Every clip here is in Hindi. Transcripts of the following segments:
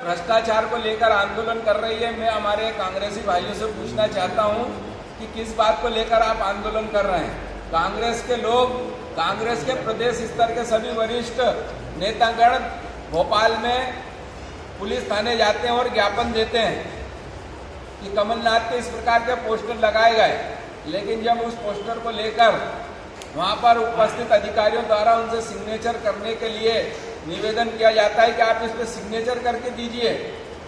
भ्रष्टाचार को लेकर आंदोलन कर रही है। मैं हमारे कांग्रेसी भाइयों से पूछना चाहता हूं कि किस बात को लेकर आप आंदोलन कर रहे हैं। कांग्रेस के लोग, कांग्रेस के प्रदेश स्तर के सभी वरिष्ठ नेतागण भोपाल में पुलिस थाने जाते हैं और ज्ञापन देते हैं कि कमलनाथ के इस प्रकार के पोस्टर लगाए गए, लेकिन जब उस पोस्टर को लेकर वहां पर उपस्थित अधिकारियों द्वारा उनसे सिग्नेचर करने के लिए निवेदन किया जाता है कि आप इस पर सिग्नेचर करके दीजिए,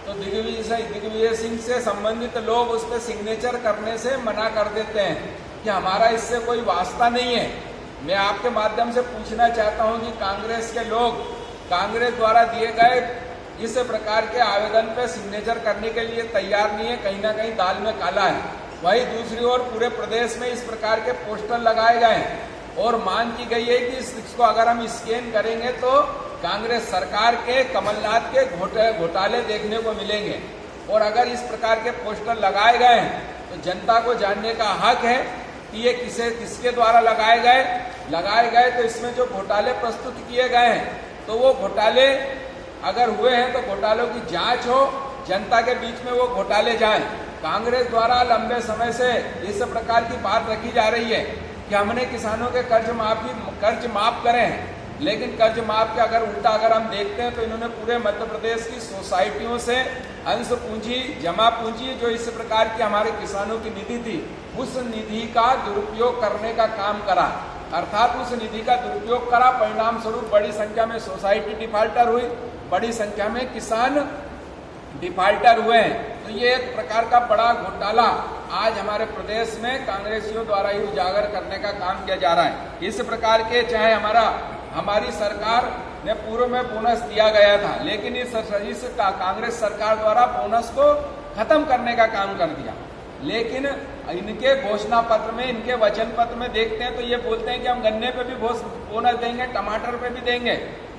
तो दिग्विजय सिंह से संबंधित लोग उस पर सिग्नेचर करने से मना कर देते हैं कि हमारा इससे कोई वास्ता नहीं है। मैं आपके माध्यम से पूछना चाहता हूं कि कांग्रेस के लोग कांग्रेस द्वारा दिए गए इस प्रकार के आवेदन पर सिग्नेचर करने के लिए तैयार नहीं है, कहीं ना कहीं दाल में काला है। वहीं दूसरी ओर पूरे प्रदेश में इस प्रकार के पोस्टर लगाए गए हैं और मांग की गई है कि इसको अगर हम स्कैन करेंगे तो कांग्रेस सरकार के, कमलनाथ के घोटाले देखने को मिलेंगे। और अगर इस प्रकार के पोस्टर लगाए गए हैं तो जनता को जानने का हक है कि ये किसके द्वारा लगाए गए तो इसमें जो घोटाले प्रस्तुत किए गए हैं तो वो घोटाले अगर हुए हैं तो घोटालों की जांच हो, जनता के बीच में वो घोटाले जाएं। कांग्रेस द्वारा लंबे समय से इस प्रकार की बात रखी जा रही है कि हमने किसानों के कर्ज माफ करें, लेकिन कर्ज माफ के अगर उल्टा अगर हम देखते हैं तो इन्होंने पूरे मध्य प्रदेश की सोसाइटियों से अंश पूंजी, जमा पूंजी जो इस प्रकार की हमारे किसानों की निधि थी, उस निधि का दुरुपयोग करने का काम करा, अर्थात उस निधि का दुरुपयोग करा। परिणाम स्वरूप बड़ी संख्या में सोसाइटी डिफाल्टर हुई, बड़ी संख्या में किसान डिफाल्टर हुए हैं। तो ये एक प्रकार का बड़ा घोटाला आज हमारे प्रदेश में कांग्रेसियों द्वारा ही उजागर करने का काम किया जा रहा है। इस प्रकार के चाहे हमारी सरकार ने पूर्व में बोनस दिया गया था, लेकिन इस कांग्रेस सरकार द्वारा बोनस को खत्म करने का काम कर दिया। लेकिन इनके घोषणा पत्र में, इनके वचन पत्र में देखते हैं तो ये बोलते हैं कि हम गन्ने पे भी बोनस देंगे, टमाटर पे भी देंगे,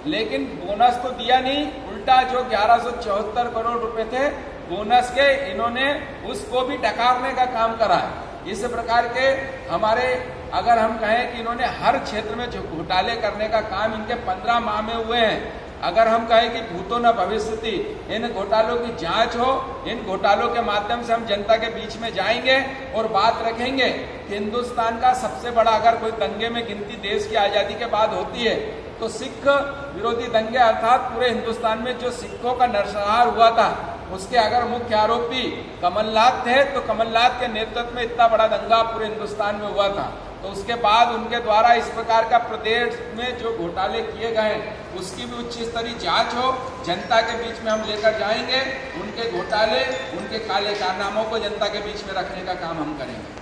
लेकिन बोनस तो दिया नहीं, उल्टा जो 1174 करोड़ रुपए थे बोनस के, इन्होंने उसको भी डकारने का काम करा है। इस प्रकार के हमारे, अगर हम कहें कि इन्होंने हर क्षेत्र में जो घोटाले करने का काम इनके 15 माह में हुए हैं, अगर हम कहें कि भूतो न भविष्यति, इन घोटालों की जांच हो, इन घोटालों के माध्यम से हम जनता के बीच में जाएंगे और बात रखेंगे कि हिंदुस्तान का सबसे बड़ा अगर कोई दंगे में गिनती देश की आजादी के बाद होती है तो सिख विरोधी दंगे, अर्थात पूरे हिंदुस्तान में जो सिखों का नरसंहार हुआ था उसके अगर मुख्य आरोपी कमलनाथ थे तो कमलनाथ के नेतृत्व में इतना बड़ा दंगा पूरे हिंदुस्तान में हुआ था। तो उसके बाद उनके द्वारा इस प्रकार का प्रदेश में जो घोटाले किए गए उसकी भी उच्च स्तरीय जांच हो, जनता के बीच में हम लेकर जाएंगे, उनके घोटाले, उनके काले कारनामों को जनता के बीच में रखने का काम हम करेंगे।